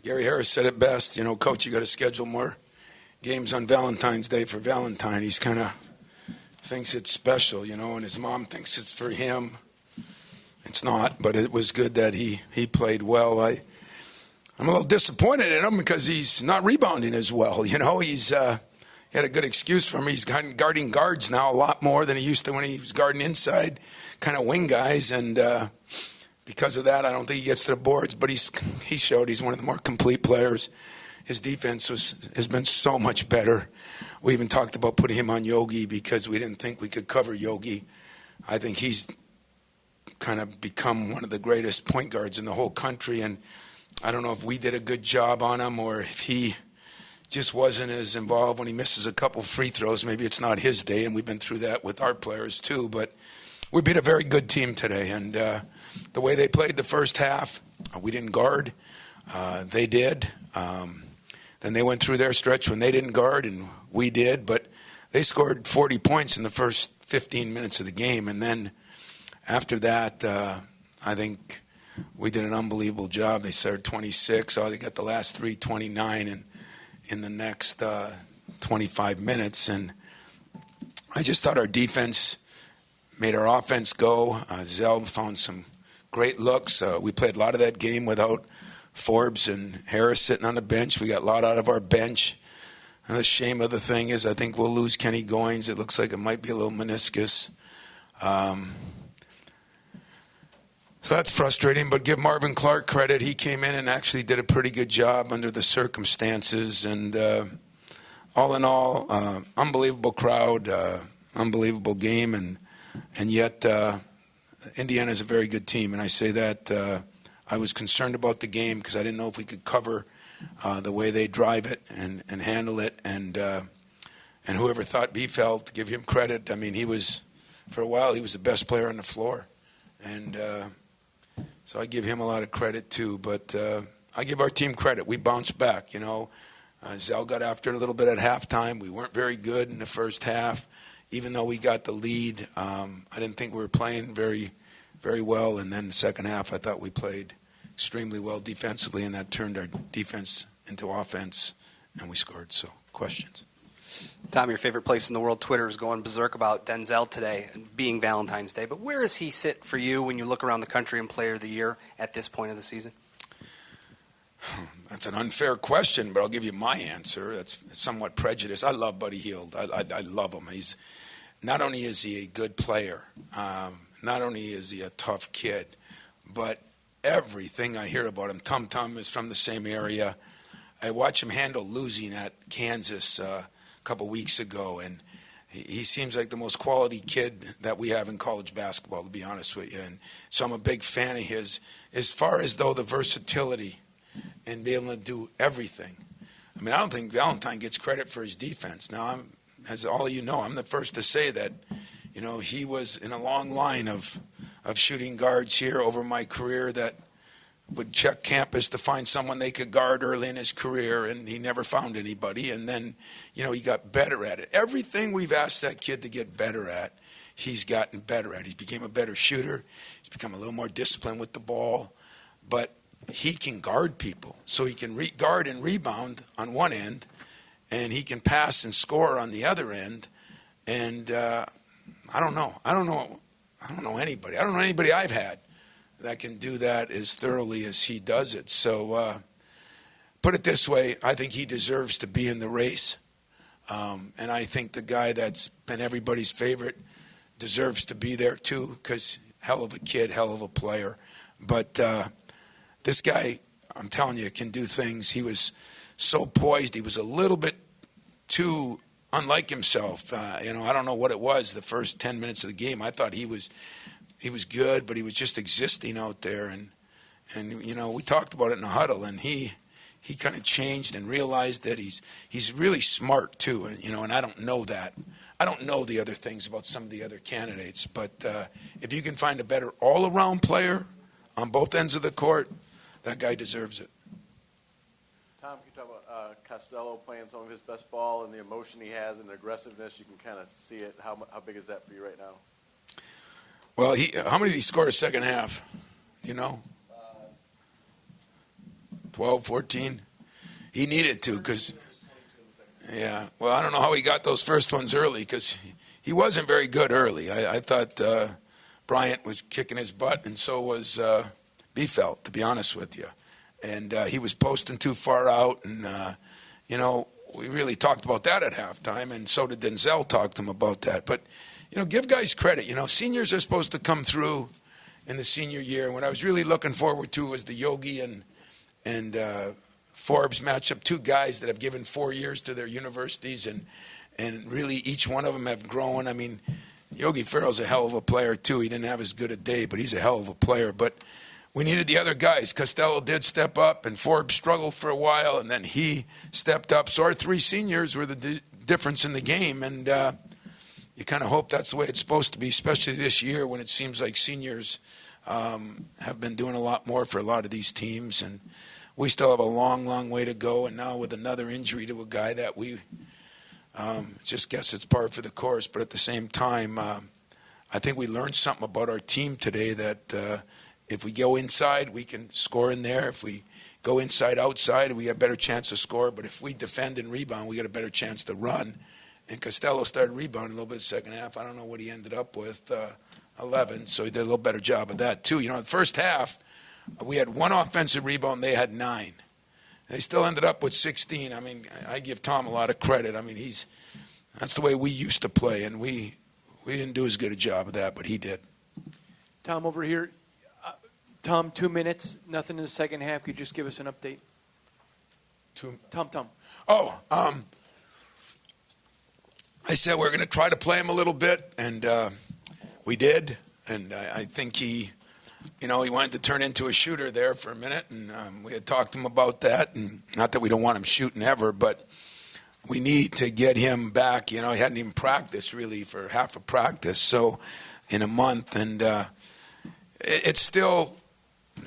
Gary Harris said it best. Coach, you got to schedule more games on Valentine's Day for Valentine. He's kind of thinks it's special, and his mom thinks it's for him. It's not, but it was good that he played well. I'm a little disappointed in him because he's not rebounding as well. He had a good excuse for him. He's guarding guards now a lot more than he used to when he was guarding inside, kind of wing guys, and because of that, I don't think he gets to the boards, but he showed he's one of the more complete players. His defense has been so much better. We even talked about putting him on Yogi because we didn't think we could cover Yogi. I think he's kind of become one of the greatest point guards in the whole country, and I don't know if we did a good job on him or if he just wasn't as involved when he misses a couple free throws. Maybe it's not his day, and we've been through that with our players too, but we beat a very good team today, and the way they played the first half, we didn't guard. They did. Then they went through their stretch when they didn't guard, and we did. But they scored 40 points in the first 15 minutes of the game. And then after that, I think we did an unbelievable job. They started 26. They got the last three, 29 in the next 25 minutes. And I just thought our defense made our offense go. Zell found some great looks. We played a lot of that game without Forbes and Harris sitting on the bench. We got a lot out of our bench. And the shame of the thing is I think we'll lose Kenny Goins. It looks like it might be a little meniscus. So that's frustrating, but give Marvin Clark credit. He came in and actually did a pretty good job under the circumstances. And all in all, unbelievable crowd, unbelievable game, and yet Indiana is a very good team. And I say that I was concerned about the game because I didn't know if we could cover the way they drive it and handle it. And whoever thought Bielefeld, to give him credit, I mean, for a while, he was the best player on the floor. And so I give him a lot of credit too. But I give our team credit. We bounced back, Zell got after it a little bit at halftime. We weren't very good in the first half. Even though we got the lead, I didn't think we were playing very, very well. And then the second half, I thought we played extremely well defensively, and that turned our defense into offense, and we scored. So, questions? Tom, your favorite place in the world, Twitter, is going berserk about Denzel today being Valentine's Day. But where does he sit for you when you look around the country and Player of the Year at this point of the season? That's an unfair question, but I'll give you my answer. That's somewhat prejudiced. I love Buddy Hield. I love him. Not only is he a good player, not only is he a tough kid, but everything I hear about him, Tum Tum is from the same area. I watched him handle losing at Kansas a couple weeks ago, and he seems like the most quality kid that we have in college basketball, to be honest with you. And so I'm a big fan of his. As far as, though, the versatility and being able to do everything, I mean, I don't think Valentine gets credit for his defense. Now, as all of you know, I'm the first to say that, he was in a long line of shooting guards here over my career that would check campus to find someone they could guard early in his career, and he never found anybody. And then, he got better at it. Everything we've asked that kid to get better at, he's gotten better at. He's became a better shooter. He's become a little more disciplined with the ball. But he can guard people. So he can guard and rebound on one end, and he can pass and score on the other end. And I don't know anybody. I don't know anybody I've had that can do that as thoroughly as he does it. So put it this way, I think he deserves to be in the race. And I think the guy that's been everybody's favorite deserves to be there too, because hell of a kid, hell of a player. But this guy, I'm telling you, can do things. He was so poised. He was a little bit too unlike himself. I don't know what it was the first 10 minutes of the game. I thought he was good, but he was just existing out there. And we talked about it in the huddle, and he kind of changed and realized that he's really smart too. And I don't know that. I don't know the other things about some of the other candidates, but if you can find a better all-around player on both ends of the court, that guy deserves it. Tom, can you talk about Costello playing some of his best ball and the emotion he has and the aggressiveness? You can kind of see it. How big is that for you right now? Well, how many did he score the second half? Do you know? 12, 14. He needed to because, yeah. Well, I don't know how he got those first ones early because he wasn't very good early. I thought Bryant was kicking his butt, and so was Biefeld, to be honest with you. And he was posting too far out, and, we really talked about that at halftime, and so did Denzel talk to him about that. But, give guys credit. Seniors are supposed to come through in the senior year. And what I was really looking forward to was the Yogi and Forbes matchup, two guys that have given 4 years to their universities, and really each one of them have grown. I mean, Yogi Ferrell's a hell of a player, too. He didn't have as good a day, but he's a hell of a player. But we needed the other guys. Costello did step up, and Forbes struggled for a while, and then he stepped up. So our three seniors were the difference in the game, and you kind of hope that's the way it's supposed to be, especially this year when it seems like seniors have been doing a lot more for a lot of these teams. And we still have a long, long way to go, and now with another injury to a guy that we just guess it's par for the course. But at the same time, I think we learned something about our team today that if we go inside, we can score in there. If we go inside, outside, we have a better chance to score. But if we defend and rebound, we got a better chance to run. And Costello started rebounding a little bit in the second half. I don't know what he ended up with, 11. So he did a little better job of that, too. In the first half, we had one offensive rebound. They had 9. They still ended up with 16. I mean, I give Tom a lot of credit. I mean, that's the way we used to play. And we didn't do as good a job of that, but he did. Tom, over here. Tom, 2 minutes, nothing in the second half. Could you just give us an update? Tom. Oh, I said we're going to try to play him a little bit, and we did. And I think he wanted to turn into a shooter there for a minute, and we had talked to him about that. And not that we don't want him shooting ever, but we need to get him back. He hadn't even practiced really for half a practice, so in a month. And it's still...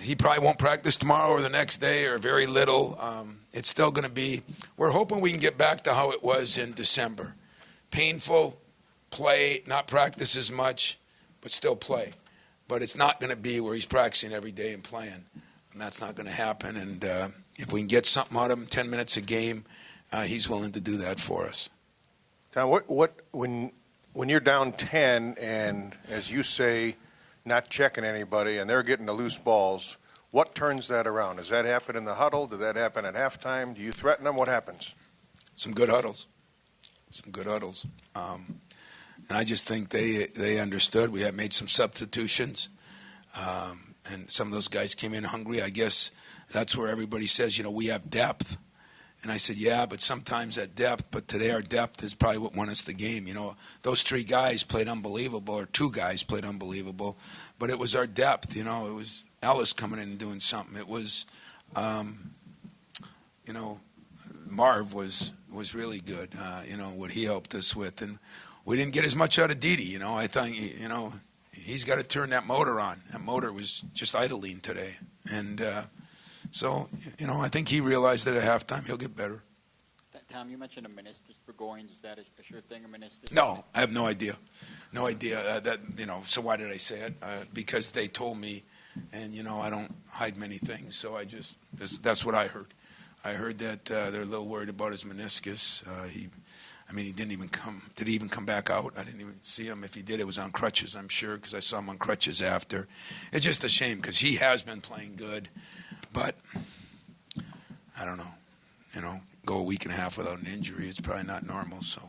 He probably won't practice tomorrow or the next day or very little. It's still going to be – we're hoping we can get back to how it was in December. Painful, play, not practice as much, but still play. But it's not going to be where he's practicing every day and playing. And that's not going to happen. And if we can get something out of him, 10 minutes a game, he's willing to do that for us. Tom, when you're down 10 and, as you say – not checking anybody, and they're getting the loose balls, what turns that around? Does that happen in the huddle? Did that happen at halftime? Do you threaten them? What happens? Some good huddles. And I just think they understood. We had made some substitutions, and some of those guys came in hungry. I guess that's where everybody says, we have depth. And I said, yeah, but sometimes that depth, but today our depth is probably what won us the game. Those 3 guys played unbelievable, or 2 guys played unbelievable, but it was our depth. It was Ellis coming in and doing something. It was, Marv was really good, what he helped us with. And we didn't get as much out of Didi. I think, he's got to turn that motor on. That motor was just idling today. And, so, I think he realized that at halftime he'll get better. Tom, you mentioned a meniscus for Goins. Is that a sure thing, a meniscus? No, I have no idea. No idea. So why did I say it? Because they told me, and, I don't hide many things. So that's what I heard. I heard that they're a little worried about his meniscus. He didn't even come. Did he even come back out? I didn't even see him. If he did, it was on crutches, I'm sure, because I saw him on crutches after. It's just a shame because he has been playing good. But I don't know, go a week and a half without an injury, it's probably not normal. So,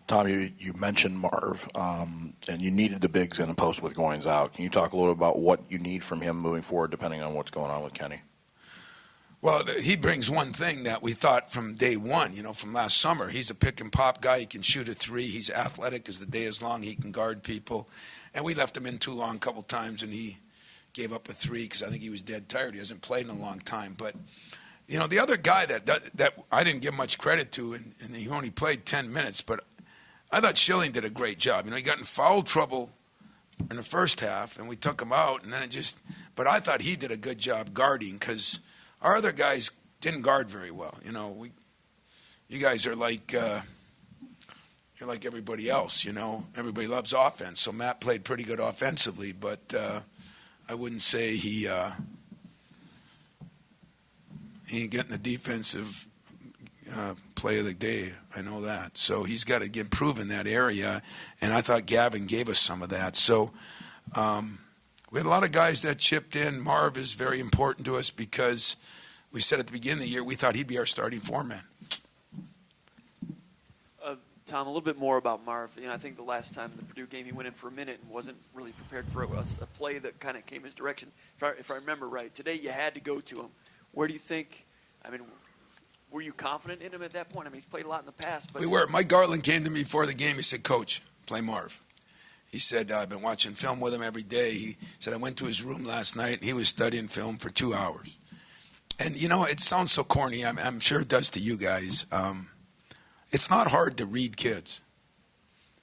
Tom, you mentioned Marv, and you needed the bigs in the post with Goins out. Can you talk a little about what you need from him moving forward, depending on what's going on with Kenny? Well, he brings one thing that we thought from day one, from last summer. He's a pick and pop guy. He can shoot a 3. He's athletic as the day is long. He can guard people. And we left him in too long a couple times, and he gave up a 3 because I think he was dead tired. He hasn't played in a long time. But, the other guy that I didn't give much credit to, and he only played 10 minutes, but I thought Schilling did a great job. He got in foul trouble in the first half, and we took him out, and then but I thought he did a good job guarding because our other guys didn't guard very well. You guys are like, you're like everybody else, Everybody loves offense. So Matt played pretty good offensively, but I wouldn't say he He ain't getting the defensive play of the day. I know that. So he's got to improve in that area, and I thought Gavin gave us some of that. So we had a lot of guys that chipped in. Marv is very important to us because we said at the beginning of the year we thought he'd be our starting foreman. Tom, a little bit more about Marv. I think the last time in the Purdue game he went in for a minute and wasn't really prepared for a play that kind of came his direction. If I remember right, today you had to go to him. Where do you think? Were you confident in him at that point? He's played a lot in the past. But we were. Mike Garland came to me before the game. He said, "Coach, play Marv." He said, "I've been watching film with him every day." He said, "I went to his room last night and he was studying film for 2 hours." And it sounds so corny. I'm sure it does to you guys. It's not hard to read kids.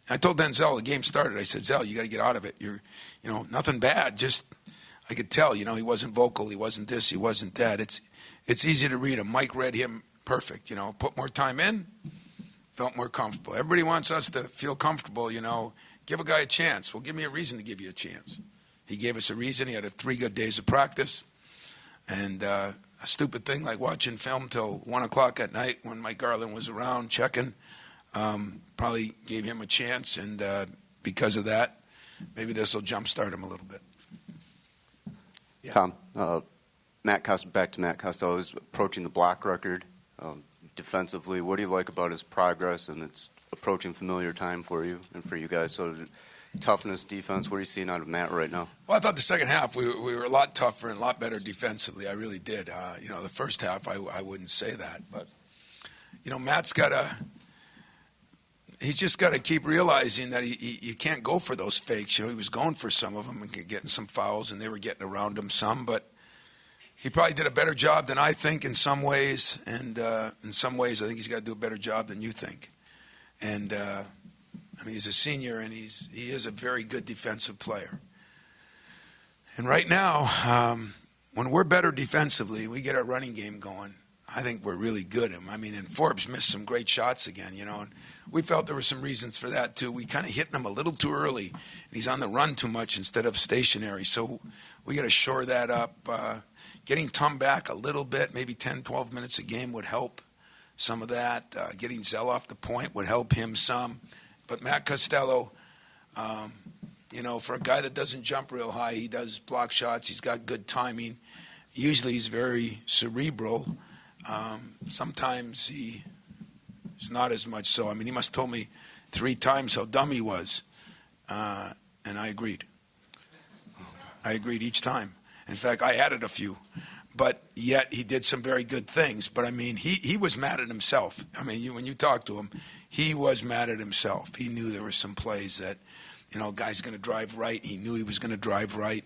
I told Denzel the game started. I said, "Zell, you got to get out of it. You're, nothing bad. Just I could tell. He wasn't vocal. He wasn't this. He wasn't that. It's easy to read him. Mike read him perfect. Put more time in, felt more comfortable. Everybody wants us to feel comfortable. Give a guy a chance. Well, give me a reason to give you a chance." He gave us a reason. He had 3 good days of practice, and a stupid thing like watching film till 1 o'clock at night when Mike Garland was around checking probably gave him a chance, and because of that, maybe this will jumpstart him a little bit. Yeah. Tom, back to Matt Costello, is approaching the block record defensively. What do you like about his progress? And it's approaching familiar time for you and for you guys. So toughness, defense, what are you seeing out of Matt right now? Well, I thought the second half we were a lot tougher and a lot better defensively. I really did. The first half I wouldn't say that, but Matt's he's just got to keep realizing that you can't go for those fakes. He was going for some of them and getting some fouls, and they were getting around him some, but he probably did a better job than I think in some ways, and in some ways I think he's got to do a better job than you think. And he's a senior, and he is a very good defensive player. And right now, when we're better defensively, we get our running game going, I think we're really good. And Forbes missed some great shots again, and we felt there were some reasons for that too. We kind of hit him a little too early, and he's on the run too much instead of stationary. So we got to shore that up. Getting Tom back a little bit, maybe 10, 12 minutes a game would help some of that. Getting Zell off the point would help him some. But Matt Costello, for a guy that doesn't jump real high, he does block shots. He's got good timing. Usually he's very cerebral. Sometimes he's not as much so. He must have told me 3 times how dumb he was. And I agreed. I agreed each time. In fact, I added a few. But yet he did some very good things. But, he was mad at himself. When you talk to him, he was mad at himself. He knew there were some plays that, a guy's going to drive right. He knew he was going to drive right.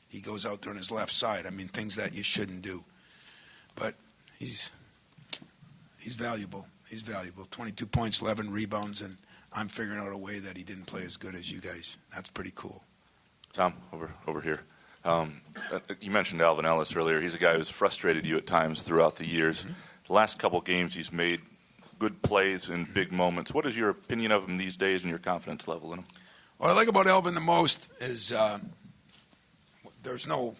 He goes out there on his left side. Things that you shouldn't do. But he's valuable. He's valuable. 22 points, 11 rebounds, and I'm figuring out a way that he didn't play as good as you guys. That's pretty cool. Tom, over here. You mentioned Alvin Ellis earlier. He's a guy who's frustrated you at times throughout the years. Mm-hmm. The last couple games he's made good plays in big moments. What is your opinion of him these days and your confidence level in him? What I like about Alvin the most is there's no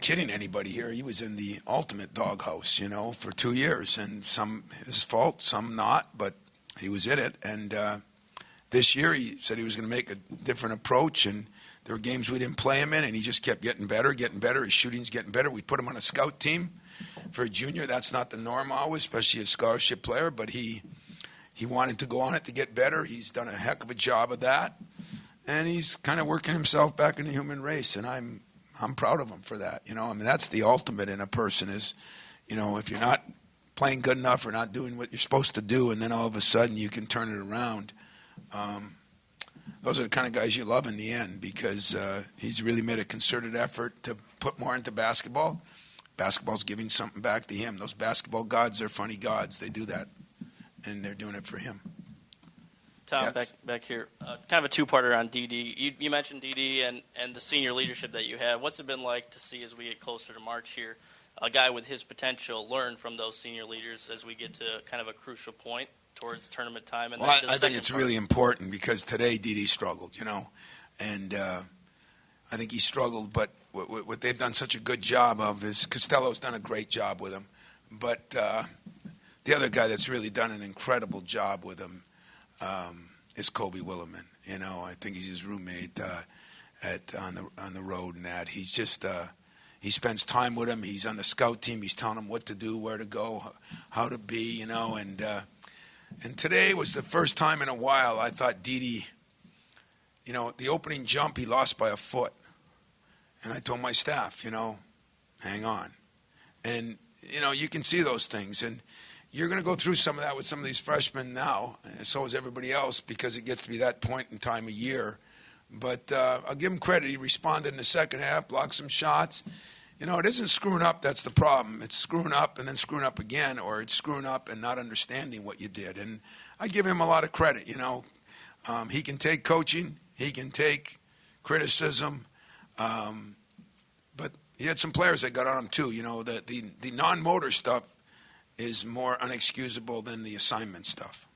kidding anybody here. He was in the ultimate doghouse, for 2 years, and some his fault, some not, but he was in it. And this year he said he was going to make a different approach, and there were games we didn't play him in, and he just kept getting better. His shooting's getting better. We put him on a scout team for a junior. That's not the norm always, especially a scholarship player, but he wanted to go on it to get better. He's done a heck of a job of that, and he's kind of working himself back in the human race, and I'm proud of him for that. That's the ultimate in a person is, if you're not playing good enough or not doing what you're supposed to do, and then all of a sudden you can turn it around. Those are the kind of guys you love in the end because he's really made a concerted effort to put more into basketball. Basketball's giving something back to him. Those basketball gods are funny gods. They do that, and they're doing it for him. Tom, Yes. back here, kind of a two-parter on DD. You mentioned DD and the senior leadership that you have. What's it been like to see as we get closer to March here, a guy with his potential learn from those senior leaders as we get to kind of a crucial point towards tournament time? And Well, I think it's really important because today DD struggled, and I think he struggled. But what they've done such a good job of is Costello's done a great job with him, but the other guy that's really done an incredible job with him is Kobe Williman. You know, I think he's his roommate on the road, and that he's just he spends time with him. He's on the scout team. He's telling him what to do, where to go, how to be. You know, and today was the first time in a while I thought Didi. You know, the opening jump he lost by a foot, and I told my staff, you know, hang on, and you know you can see those things, and you're going to go through some of that with some of these freshmen now, and so is everybody else, because it gets to be that point in time of year. But I'll give him credit. He responded in the second half, blocked some shots. You know, it isn't screwing up that's the problem. It's screwing up and then screwing up again, or it's screwing up and not understanding what you did. And I give him a lot of credit, you know. He can take coaching. He can take criticism. But he had some players that got on him, too. You know, the non-motor stuff is more unexcusable than the assignment stuff.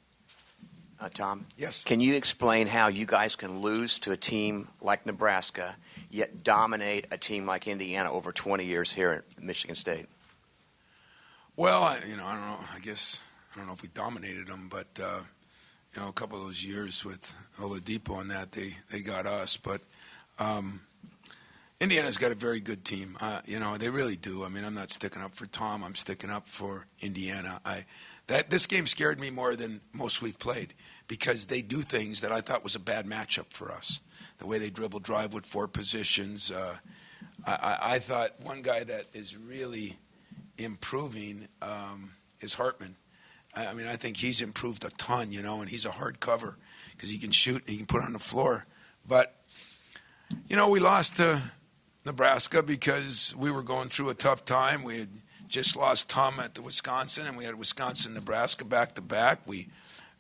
Tom? Yes. Can you explain how you guys can lose to a team like Nebraska, yet dominate a team like Indiana over 20 years here at Michigan State? Well, I don't know. I don't know if we dominated them, but, you know, a couple of those years with Oladipo and that, they got us. But Indiana's got a very good team. You know, they really do. I mean, I'm not sticking up for Tom. I'm sticking up for Indiana. This game scared me more than most we've played, because they do things that I thought was a bad matchup for us. The way they dribble drive with 4 positions. I thought one guy that is really improving is Hartman. I mean, I think he's improved a ton, you know, and he's a hard cover because he can shoot and he can put it on the floor. But, you know, we lost to Nebraska because we were going through a tough time. We had just lost Tom at the Wisconsin, and we had Wisconsin-Nebraska back-to-back. We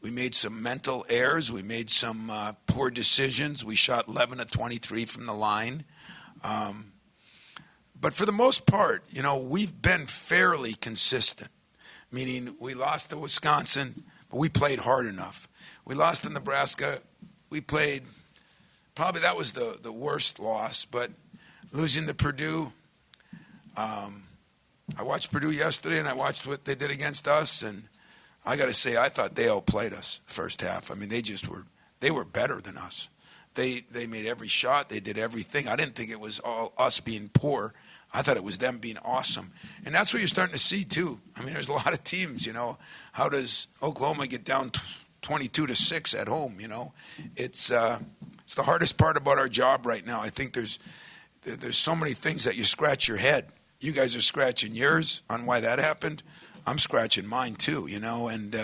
made some mental errors. We made some poor decisions. We shot 11 of 23 from the line. But for the most part, you know, we've been fairly consistent, meaning we lost to Wisconsin, but we played hard enough. We lost to Nebraska. We played – probably that was the worst loss, but losing to Purdue I watched Purdue yesterday, and I watched what they did against us, and I got to say, I thought they outplayed us the first half. I mean, they were better than us. They made every shot. They did everything. I didn't think it was all us being poor. I thought it was them being awesome. And that's what you're starting to see, too. I mean, there's a lot of teams, you know. How does Oklahoma get down 22-6 at home, you know? It's the hardest part about our job right now. I think there's so many things that you scratch your head. You guys are scratching yours on why that happened. I'm scratching mine too, you know, and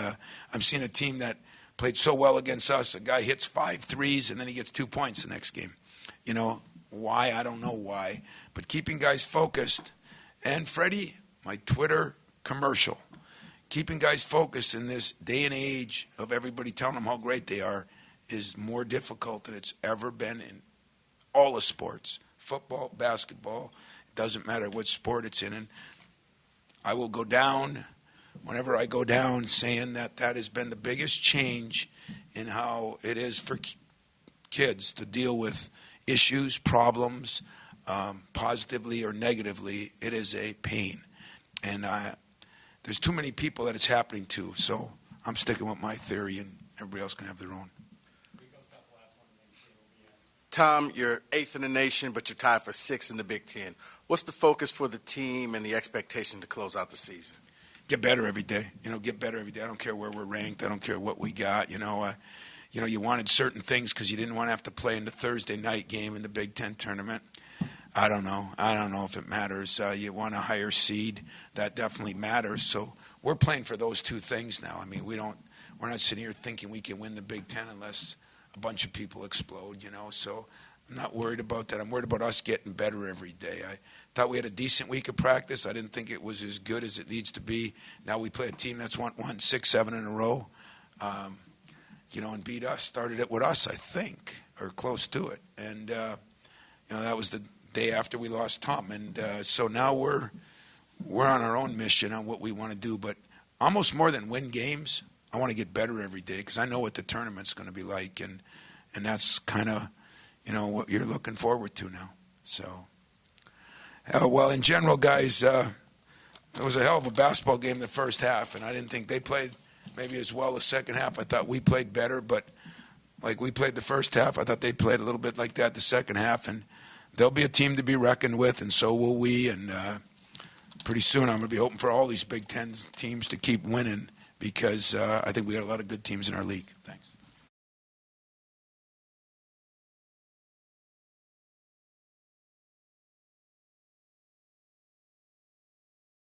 I'm seeing a team that played so well against us. A guy hits 5 threes and then he gets 2 points the next game. You know, why? I don't know why. But keeping guys focused. And Freddie, my Twitter commercial, keeping guys focused in this day and age of everybody telling them how great they are is more difficult than it's ever been in all the sports. Football, basketball, it doesn't matter what sport it's in. And I will go down, whenever I go down, saying that has been the biggest change in how it is for kids to deal with issues, problems, positively or negatively. It is a pain. And there's too many people that it's happening to. So I'm sticking with my theory, and everybody else can have their own. Tom, you're 8th in the nation, but you're tied for 6th in the Big Ten. What's the focus for the team and the expectation to close out the season? Get better every day. You know, get better every day. I don't care where we're ranked. I don't care what we got. You know, you wanted certain things because you didn't want to have to play in the Thursday night game in the Big Ten tournament. I don't know. I don't know if it matters. You want a higher seed. That definitely matters. So we're playing for those 2 things now. I mean, we're not sitting here thinking we can win the Big Ten unless a bunch of people explode, you know. So I'm not worried about that. I'm worried about us getting better every day. I thought we had a decent week of practice. I didn't think it was as good as it needs to be. Now we play a team that's won 6, 7 in a row, you know, and beat us. Started it with us, I think, or close to it. And, you know, that was the day after we lost Tom. And so now we're on our own mission on what we want to do. But almost more than win games, I want to get better every day because I know what the tournament's going to be like. And that's kind of, you know, what you're looking forward to now. So Well, in general, guys, it was a hell of a basketball game the first half, and I didn't think they played maybe as well the second half. I thought we played better, but like we played the first half, I thought they played a little bit like that the second half, and they'll be a team to be reckoned with, and so will we. And pretty soon I'm going to be hoping for all these Big Ten teams to keep winning because I think we got a lot of good teams in our league. Thanks.